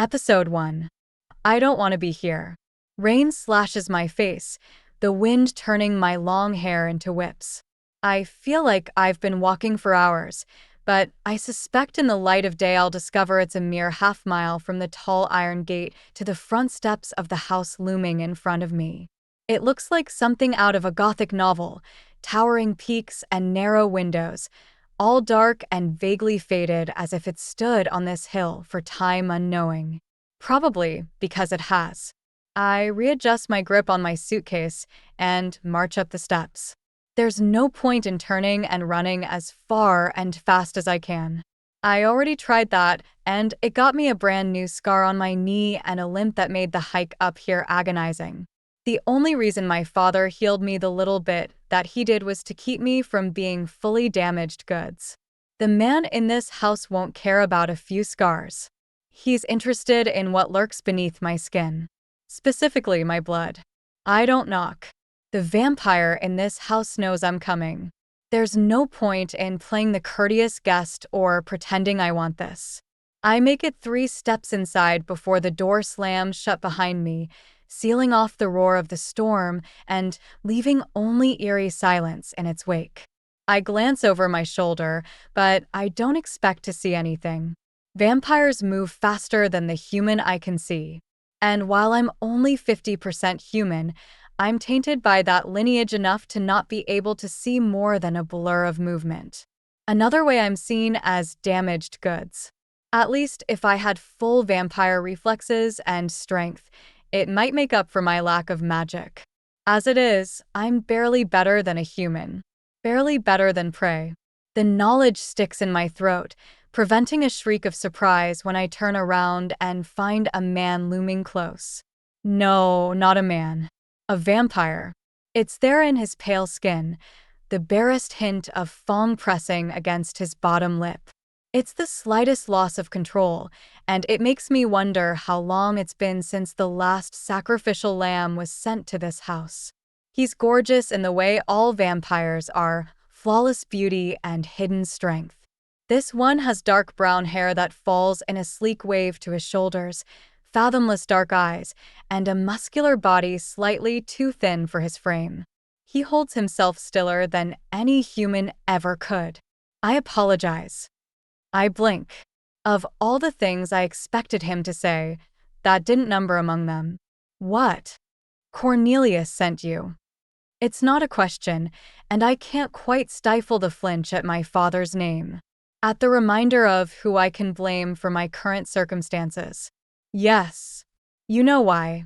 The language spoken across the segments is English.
Episode 1. I don't want to be here. Rain slashes my face, the wind turning my long hair into whips. I feel like I've been walking for hours, but I suspect in the light of day I'll discover it's a mere half-mile from the tall iron gate to the front steps of the house looming in front of me. It looks like something out of a gothic novel, towering peaks and narrow windows, all dark and vaguely faded as if it stood on this hill for time unknowing. Probably because it has. I readjust my grip on my suitcase and march up the steps. There's no point in turning and running as far and fast as I can. I already tried that, and it got me a brand new scar on my knee and a limp that made the hike up here agonizing. The only reason my father healed me the little bit that he did was to keep me from being fully damaged goods. The man in this house won't care about a few scars. He's interested in what lurks beneath my skin. Specifically, my blood. I don't knock. The vampire in this house knows I'm coming. There's no point in playing the courteous guest or pretending I want this. I make it 3 steps inside before the door slams shut behind me, sealing off the roar of the storm and leaving only eerie silence in its wake. I glance over my shoulder, but I don't expect to see anything. Vampires move faster than the human I can see. And while I'm only 50% human, I'm tainted by that lineage enough to not be able to see more than a blur of movement. Another way I'm seen as damaged goods. At least if I had full vampire reflexes and strength, it might make up for my lack of magic. As it is, I'm barely better than a human. Barely better than prey. The knowledge sticks in my throat, preventing a shriek of surprise when I turn around and find a man looming close. No, not a man. A vampire. It's there in his pale skin, the barest hint of fang pressing against his bottom lip. It's the slightest loss of control, and it makes me wonder how long it's been since the last sacrificial lamb was sent to this house. He's gorgeous in the way all vampires are, flawless beauty and hidden strength. This one has dark brown hair that falls in a sleek wave to his shoulders, fathomless dark eyes, and a muscular body slightly too thin for his frame. He holds himself stiller than any human ever could. I apologize. I blink. Of all the things I expected him to say, that didn't number among them. What? Cornelius sent you. It's not a question, and I can't quite stifle the flinch at my father's name. At the reminder of who I can blame for my current circumstances. Yes. You know why.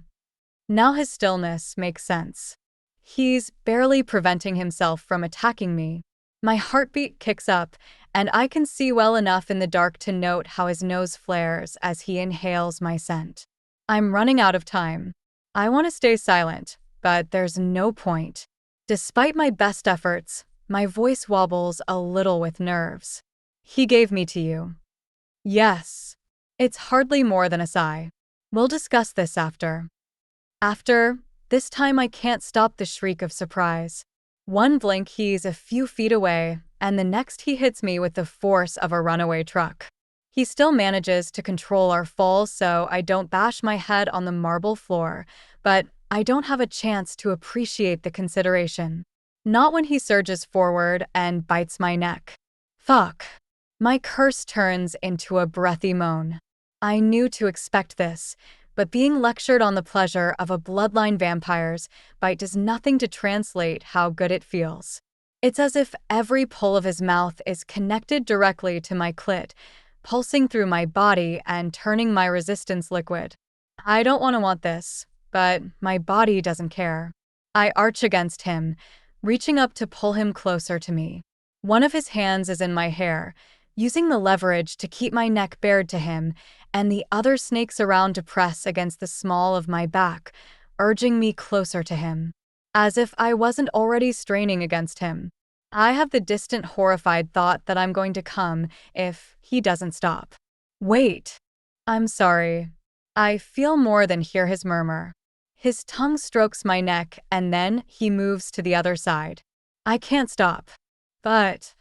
Now his stillness makes sense. He's barely preventing himself from attacking me. My heartbeat kicks up, and I can see well enough in the dark to note how his nose flares as he inhales my scent. I'm running out of time. I want to stay silent, but there's no point. Despite my best efforts, my voice wobbles a little with nerves. He gave me to you. Yes. It's hardly more than a sigh. We'll discuss this after. After, this time I can't stop the shriek of surprise. One blink he's a few feet away, and the next he hits me with the force of a runaway truck. He still manages to control our fall so I don't bash my head on the marble floor, but I don't have a chance to appreciate the consideration. Not when he surges forward and bites my neck. Fuck. My curse turns into a breathy moan. I knew to expect this, but being lectured on the pleasure of a bloodline vampire's bite does nothing to translate how good it feels. It's as if every pull of his mouth is connected directly to my clit, pulsing through my body and turning my resistance liquid. I don't want this, but my body doesn't care. I arch against him, reaching up to pull him closer to me. One of his hands is in my hair, using the leverage to keep my neck bared to him, and the other snakes around to press against the small of my back, urging me closer to him. As if I wasn't already straining against him. I have the distant, horrified thought that I'm going to come if he doesn't stop. Wait. I'm sorry. I feel more than hear his murmur. His tongue strokes my neck, and then he moves to the other side. I can't stop. But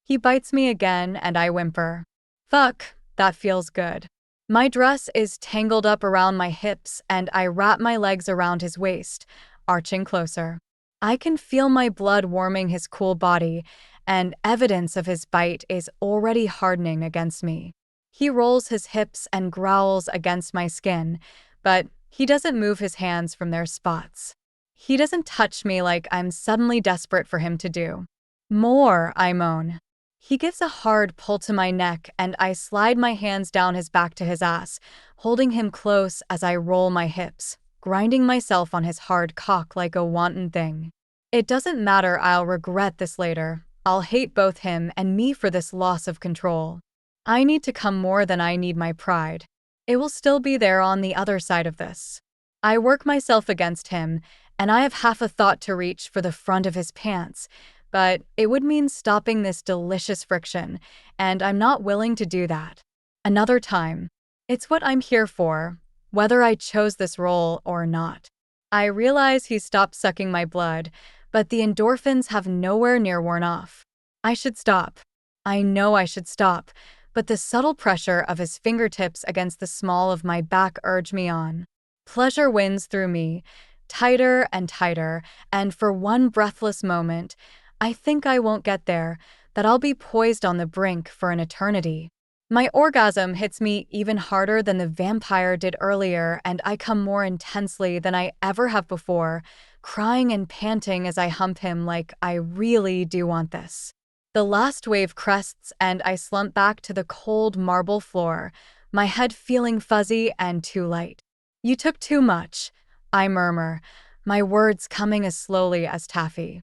he bites me again, and I whimper. Fuck, that feels good. My dress is tangled up around my hips, and I wrap my legs around his waist, arching closer. I can feel my blood warming his cool body, and evidence of his bite is already hardening against me. He rolls his hips and growls against my skin, but he doesn't move his hands from their spots. He doesn't touch me like I'm suddenly desperate for him to do. More, I moan. He gives a hard pull to my neck, and I slide my hands down his back to his ass, holding him close as I roll my hips, grinding myself on his hard cock like a wanton thing. It doesn't matter, I'll regret this later. I'll hate both him and me for this loss of control. I need to come more than I need my pride. It will still be there on the other side of this. I work myself against him, and I have half a thought to reach for the front of his pants, but it would mean stopping this delicious friction, and I'm not willing to do that. Another time. It's what I'm here for, whether I chose this role or not. I realize he stopped sucking my blood, but the endorphins have nowhere near worn off. I should stop. I know I should stop, but the subtle pressure of his fingertips against the small of my back urge me on. Pleasure wins through me, tighter and tighter, and for one breathless moment, I think I won't get there, that I'll be poised on the brink for an eternity. My orgasm hits me even harder than the vampire did earlier, and I come more intensely than I ever have before, crying and panting as I hump him like I really do want this. The last wave crests, and I slump back to the cold marble floor, my head feeling fuzzy and too light. You took too much, I murmur, my words coming as slowly as taffy.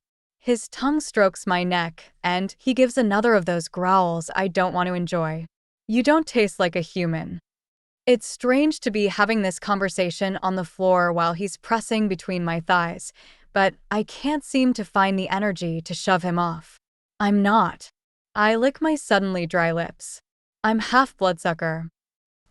His tongue strokes my neck, and he gives another of those growls I don't want to enjoy. You don't taste like a human. It's strange to be having this conversation on the floor while he's pressing between my thighs, but I can't seem to find the energy to shove him off. I'm not. I lick my suddenly dry lips. I'm half bloodsucker.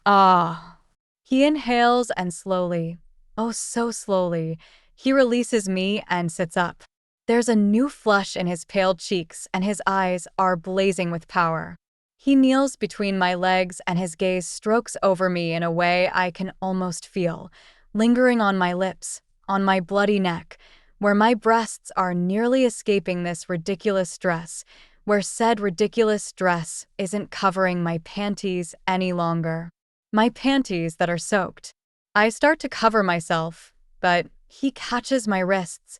Ah. He inhales and slowly, oh so slowly, he releases me and sits up. There's a new flush in his pale cheeks, and his eyes are blazing with power. He kneels between my legs, and his gaze strokes over me in a way I can almost feel, lingering on my lips, on my bloody neck, where my breasts are nearly escaping this ridiculous dress, where said ridiculous dress isn't covering my panties any longer. My panties that are soaked. I start to cover myself, but he catches my wrists,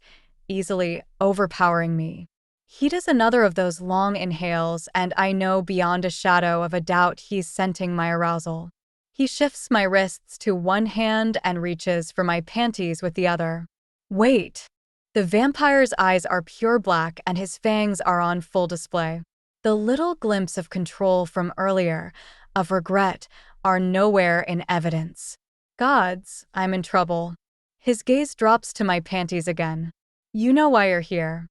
easily overpowering me. He does another of those long inhales, and I know beyond a shadow of a doubt he's scenting my arousal. He shifts my wrists to one hand and reaches for my panties with the other. Wait! The vampire's eyes are pure black, and his fangs are on full display. The little glimpse of control from earlier, of regret, are nowhere in evidence. Gods, I'm in trouble. His gaze drops to my panties again. You know why you're here.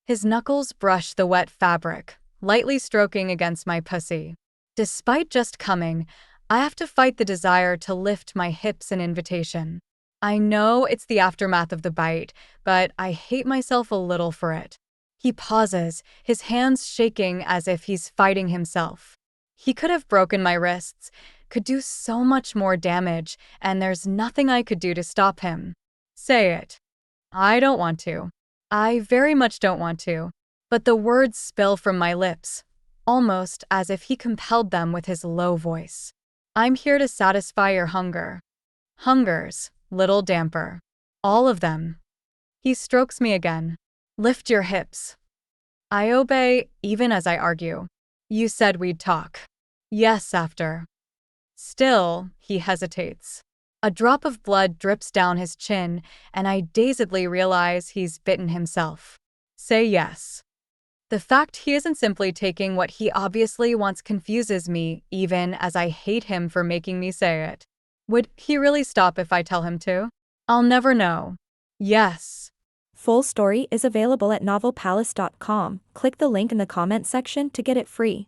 His knuckles brush the wet fabric, lightly stroking against my pussy. Despite just coming, I have to fight the desire to lift my hips in invitation. I know it's the aftermath of the bite, but I hate myself a little for it. He pauses, his hands shaking as if he's fighting himself. He could have broken my wrists, could do so much more damage, and there's nothing I could do to stop him. Say it. I don't want to. I very much don't want to. But the words spill from my lips, almost as if he compelled them with his low voice. I'm here to satisfy your hunger. Hungers, little damper. All of them. He strokes me again. Lift your hips. I obey, even as I argue. You said we'd talk. Yes, after. Still, he hesitates. A drop of blood drips down his chin, and I dazedly realize he's bitten himself. Say yes. The fact he isn't simply taking what he obviously wants confuses me, even as I hate him for making me say it. Would he really stop if I tell him to? I'll never know. Yes. Full story is available at novelpalace.com. Click the link in the comment section to get it free.